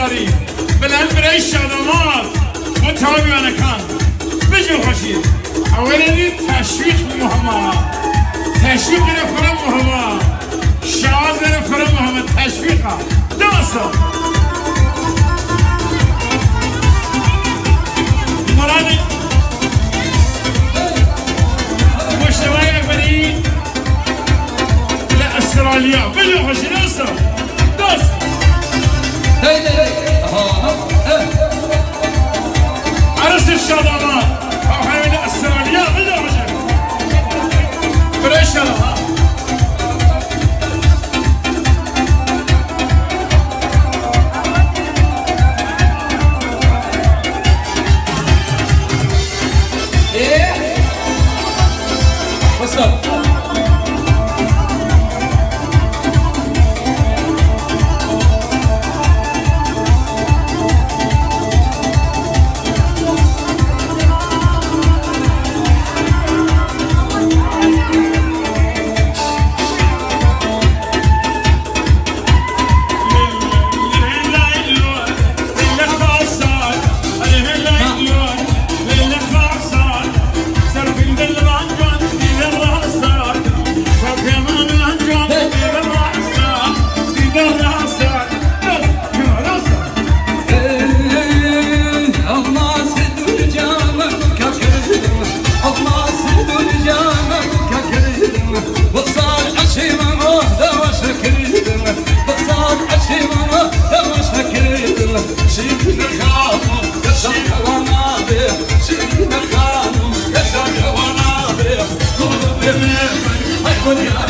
داری بلند برای شادمات متابی و نکن بجو خوشید اولی تشویق مهمه تشویق رفرم مهمه شعاز رفرم مهمه تشویقه دوستا مرادی مجتمعی اکبری لأسترالیا بجو خوشید دوستا دوست عرس الشادمات او حيوان استراليا بجو خوشید برای شادمات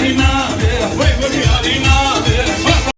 Hadi